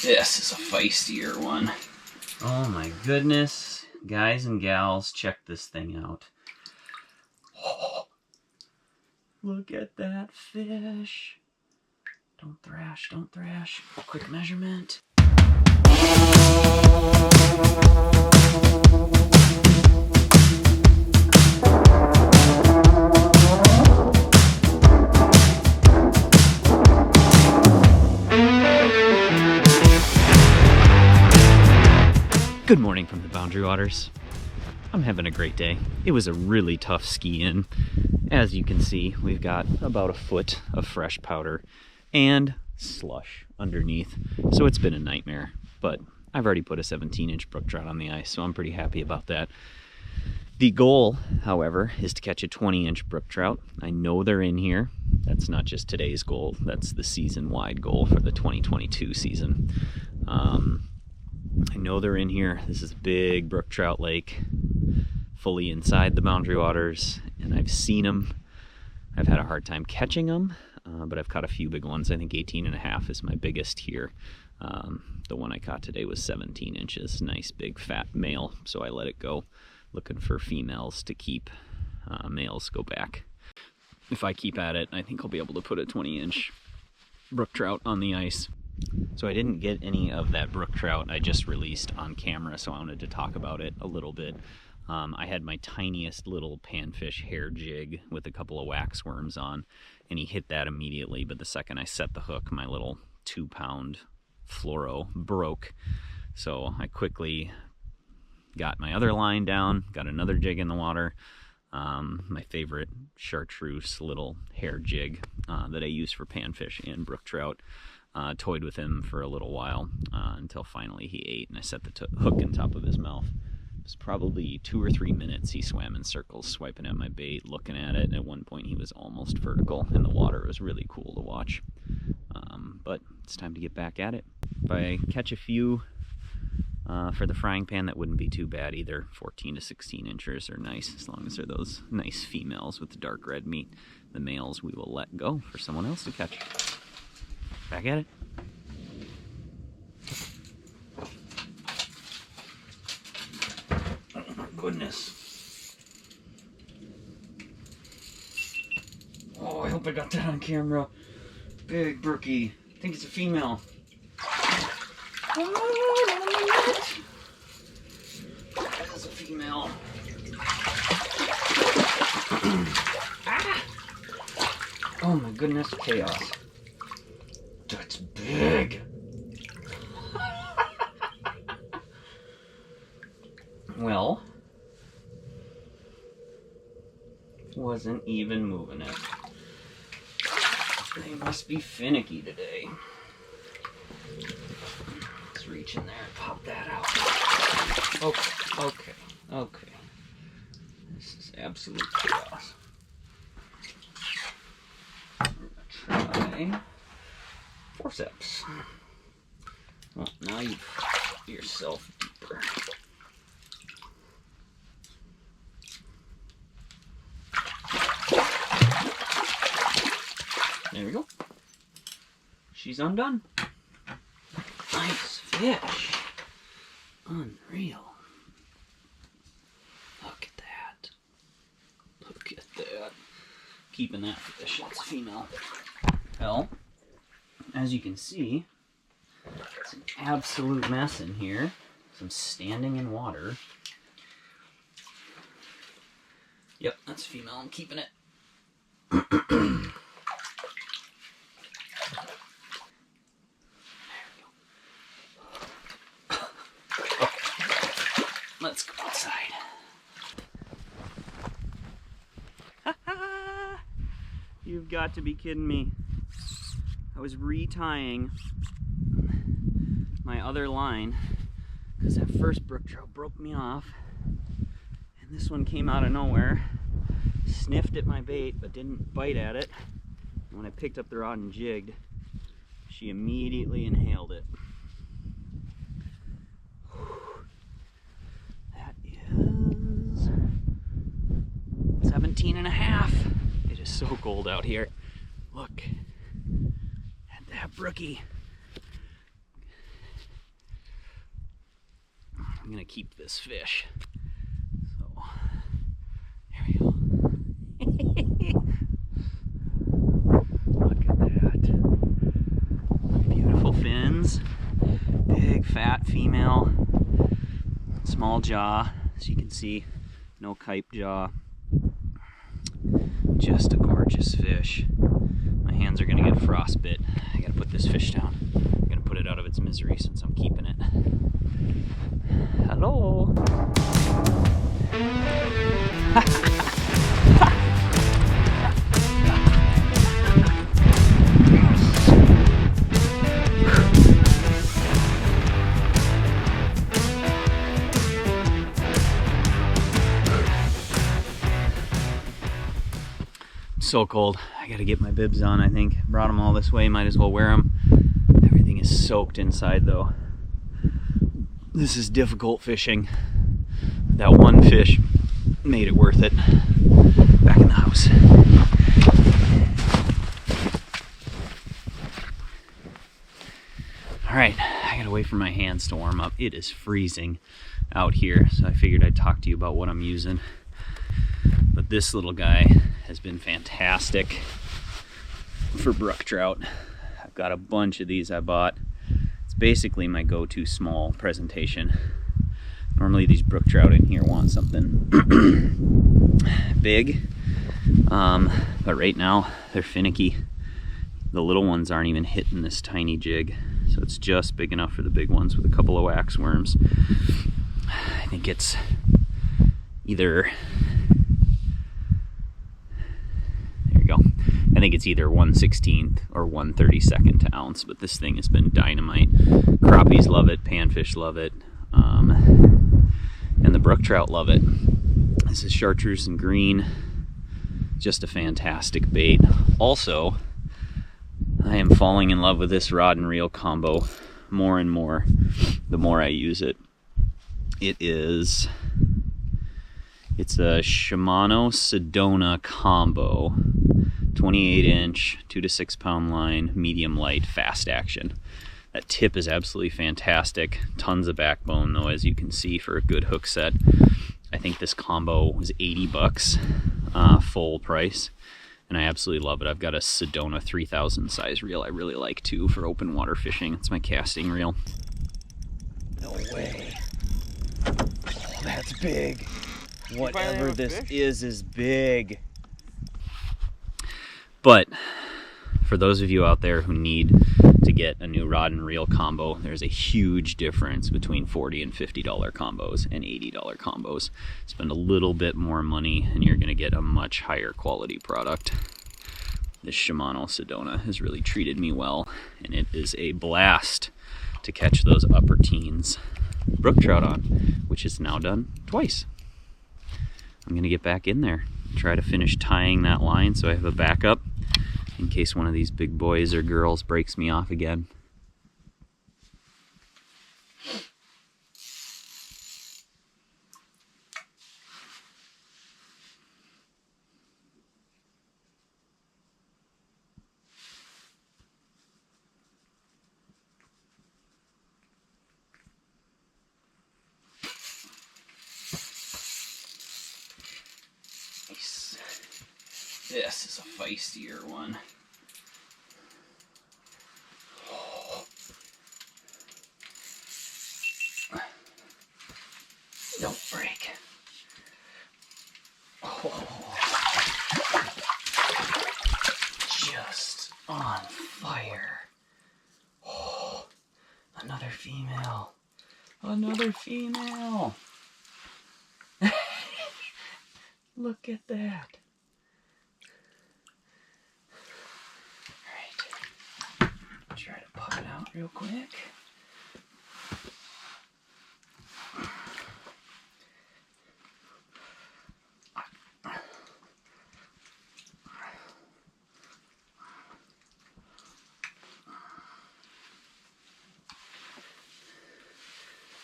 This is a feistier one. Oh my goodness. Guys and gals, check this thing out. Oh, look at that fish. Don't thrash, don't thrash. Quick measurement. Good morning from the Boundary Waters. I'm having a great day. It was a really tough ski in. As you can see, we've got about a foot of fresh powder and slush underneath. So it's been a nightmare, but I've already put a 17-inch brook trout on the ice, so I'm pretty happy about that. The goal, however, is to catch a 20-inch brook trout. I know they're in here. That's not just today's goal, that's the season-wide goal for the 2022 season. I know they're in here. This is a big brook trout lake, fully inside the Boundary Waters, and I've seen them. I've had a hard time catching them, but I've caught a few big ones. I think 18.5 is my biggest here. The one I caught today was 17 inches, nice big fat male, so I let it go. Looking for females to keep, males go back. If I keep at it, I think I'll be able to put a 20-inch brook trout on the ice. So I didn't get any of that brook trout I just released on camera, so I wanted to talk about it a little bit. I had my tiniest little panfish hair jig with a couple of wax worms on, and he hit that immediately, but the second I set the hook, my little 2-pound fluoro broke. So I quickly got my other line down, got another jig in the water, my favorite Chartreuse little hair jig that I use for panfish and brook trout. Toyed with him for a little while until finally he ate, and I set the hook in top of his mouth. It was probably 2 or 3 minutes he swam in circles, swiping at my bait, looking at it, and at one point he was almost vertical in the water. It was really cool to watch. But it's time to get back at it. If I catch a few for the frying pan, that wouldn't be too bad either. 14 to 16 inches are nice, as long as they're those nice females with the dark red meat. The males we will let go for someone else to catch. Back at it. Oh my goodness. Oh, I hope I got that on camera. Big brookie. I think it's a female. Oh, that is a female. Ah. Oh my goodness, chaos. That's big. Well, wasn't even moving it. They must be finicky today. Let's reach in there and pop that out. Okay. This is absolute chaos. I'm gonna try forceps. Well, now you put yourself deeper. There we go. She's undone. Nice fish. Unreal. Look at that. Look at that. Keeping that fish. It's a female. Well, as you can see, it's an absolute mess in here. Some standing in water. Yep, that's female. I'm keeping it. There we go. Okay. Let's go outside. You've got to be kidding me. I was retying my other line because that first brook trout broke me off, and this one came out of nowhere, sniffed at my bait but didn't bite at it. And when I picked up the rod and jigged, she immediately inhaled it. That is 17.5. It is so cold out here. Look at that brookie. I'm gonna keep this fish. So, there we go. Look at that. Beautiful fins. Big, fat female. Small jaw, as you can see. No kyped jaw. Just a gorgeous fish. My hands are gonna get frostbit. I gotta put this fish down. I'm gonna put it out of its misery since I'm keeping it. Hello. So cold. I gotta get my bibs on, I think. Brought them all this way, might as well wear them. Everything is soaked inside though. This is difficult fishing. That one fish made it worth it. Back in the house. Alright, I gotta wait for my hands to warm up. It is freezing out here, so I figured I'd talk to you about what I'm using. But this little guy has been fantastic for brook trout. I've got a bunch of these I bought. It's basically my go-to small presentation. Normally these brook trout in here want something big, but right now they're finicky. The little ones aren't even hitting this tiny jig, so it's just big enough for the big ones with a couple of wax worms. I think it's either... I think it's either 1/16 or 1/32 to ounce, but this thing has been dynamite. Crappies love it, panfish love it, and the brook trout love it. This is Chartreuse and green. Just a fantastic bait. Also, I am falling in love with this rod and reel combo more and more the more I use it. It's a Shimano Sedona combo. 28-inch, 2 to 6 pound line, medium light, fast action. That tip is absolutely fantastic. Tons of backbone though, as you can see, for a good hook set. I think this combo was 80 bucks, full price, and I absolutely love it. I've got a Sedona 3000 size reel I really like too for open water fishing. It's my casting reel. No way. Oh, that's big. Whatever this is big. But for those of you out there who need to get a new rod and reel combo, there's a huge difference between $40 and $50 combos and $80 combos. Spend a little bit more money and you're going to get a much higher quality product. This Shimano Sedona has really treated me well, and it is a blast to catch those upper teens brook trout on, which is now done twice. I'm going to get back in there, try to finish tying that line so I have a backup in case one of these big boys or girls breaks me off again. Nice. This is a feistier one. Don't break. Oh. Just on fire. Oh. Another female. Another female. Look at that. Alright. Try to pop it out real quick.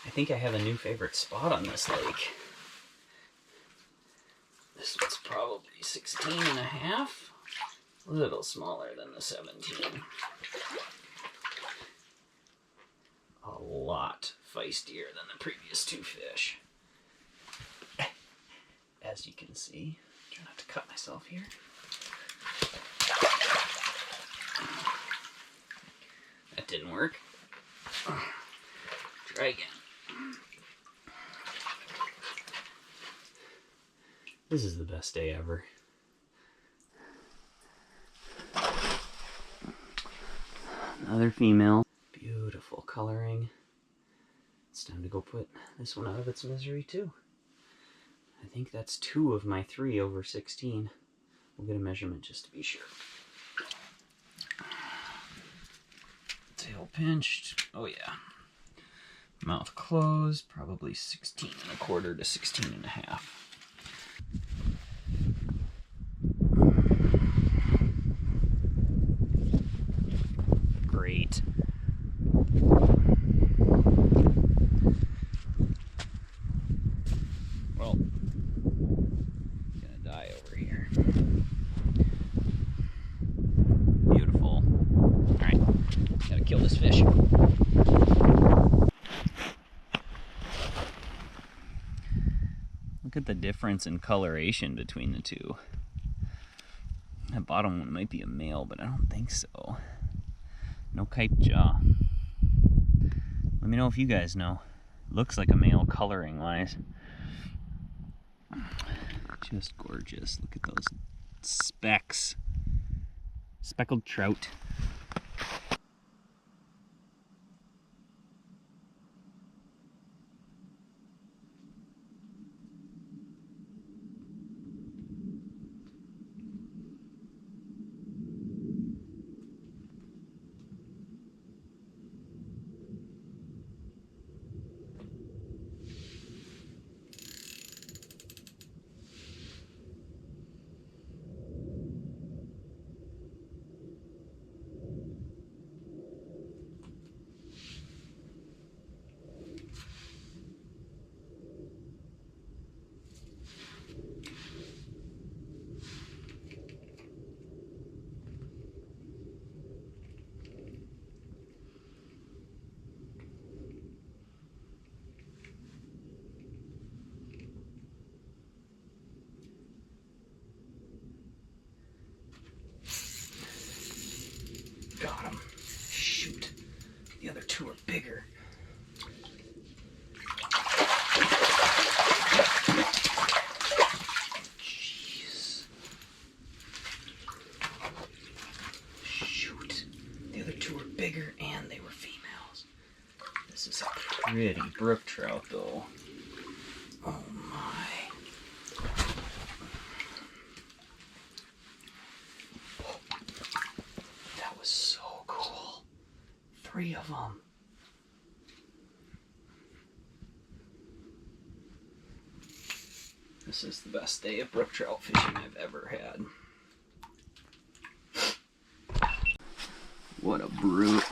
I think I have a new favorite spot on this lake. This one's probably 16 and a half. A little smaller than the 17. A lot feistier than the previous two fish. As you can see, try not to cut myself here. That didn't work. Try again. This is the best day ever. Another female. Beautiful coloring. It's time to go put this one out of its misery too. I think that's 2 of my 3 over 16. We'll get a measurement just to be sure. Tail pinched. Oh yeah. Mouth closed. Probably 16 1/4 to 16 1/2. Great. Well, gonna die over here. Beautiful. Alright, gotta kill this fish. Look at the difference in coloration between the two. That bottom one might be a male, but I don't think so. No kyped jaw. Let me know if you guys know. Looks like a male coloring wise. Just gorgeous. Look at those specks. Speckled trout. Got him. Shoot. The other 2 are bigger. Jeez. Shoot. The other 2 are bigger and they were females. This is a pretty brook trout though. Oh my. That was so cool. 3 of them. This is the best day of brook trout fishing I've ever had. What a brute.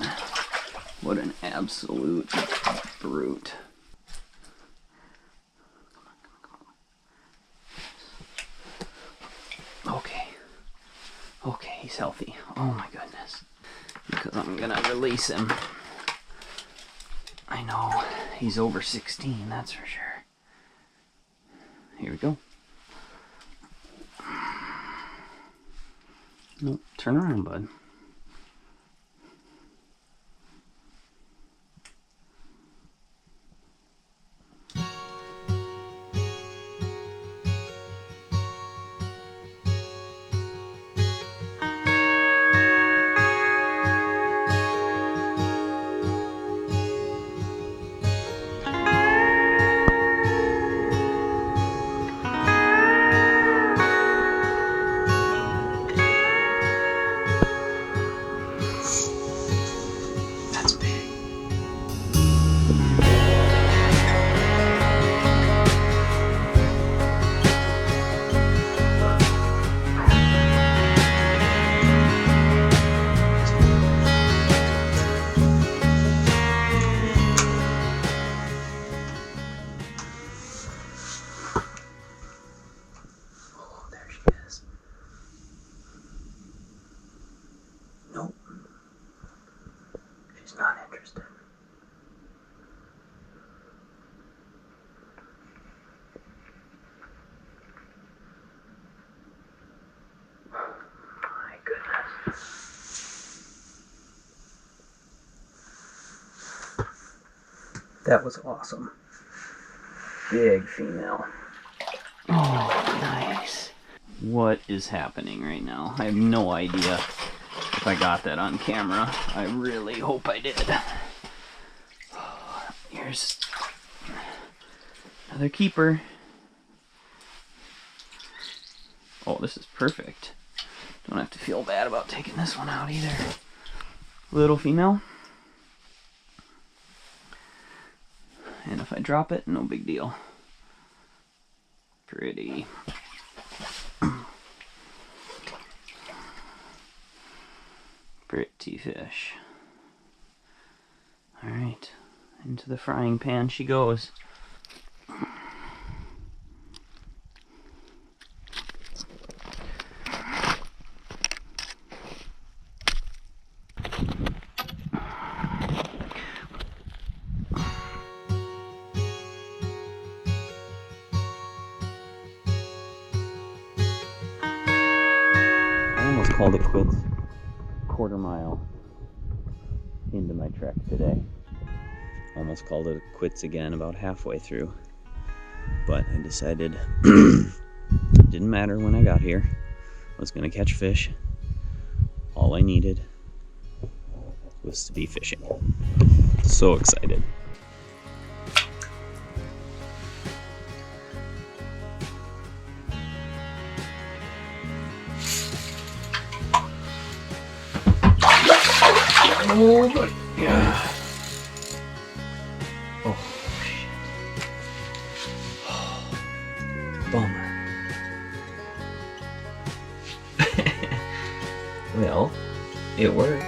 What an absolute brute. Okay. Okay, he's healthy. Oh my goodness. Because I'm gonna release him. I know. He's over 16, that's for sure. Here we go. Nope, turn around, bud. That was awesome. Big female. Oh, nice. What is happening right now? I have no idea if I got that on camera. I really hope I did. Here's another keeper. Oh, this is perfect. Don't have to feel bad about taking this one out either. Little female. And if I drop it, no big deal. Pretty. Pretty fish. Alright, into the frying pan she goes. I almost called it quits. Quarter mile into my trek today. Almost called it quits again about halfway through. But I decided it didn't matter when I got here. I was going to catch fish. All I needed was to be fishing. So excited. Oh my god. Oh shit. Oh, bummer. Well, it worked.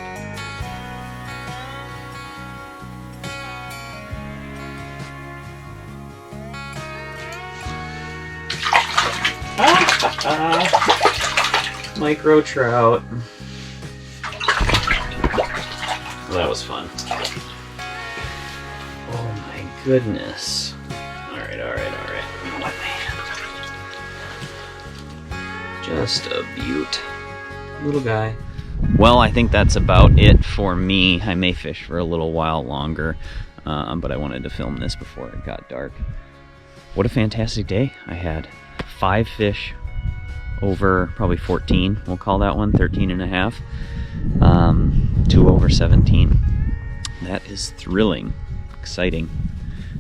Micro trout. That was fun. Oh my goodness. Alright. What man? Just a beaut. Little guy. Well, I think that's about it for me. I may fish for a little while longer, but I wanted to film this before it got dark. What a fantastic day I had. 5 fish over probably 14. We'll call that one 13 and a half. 2 over 17. That is thrilling, exciting.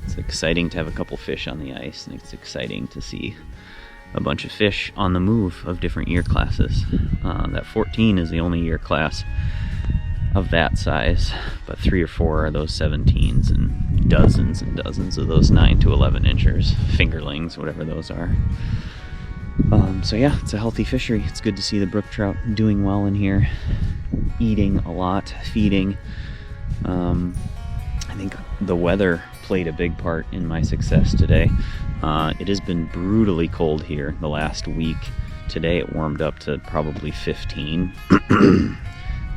It's exciting to have a couple fish on the ice, and it's exciting to see a bunch of fish on the move of different year classes. That 14 is the only year class of that size, but 3 or 4 are those 17s, and dozens of those 9 to 11 inchers, fingerlings, whatever those are. So yeah, it's a healthy fishery. It's good to see the brook trout doing well in here, eating a lot, feeding. I think the weather played a big part in my success today. It has been brutally cold here the last week. Today it warmed up to probably 15.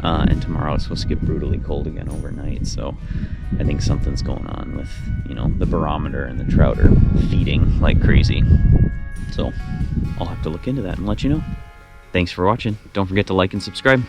And tomorrow it's supposed to get brutally cold again overnight. So I think something's going on with, the barometer, and the trout are feeding like crazy. So I'll have to look into that and let you know. Thanks for watching. Don't forget to like and subscribe.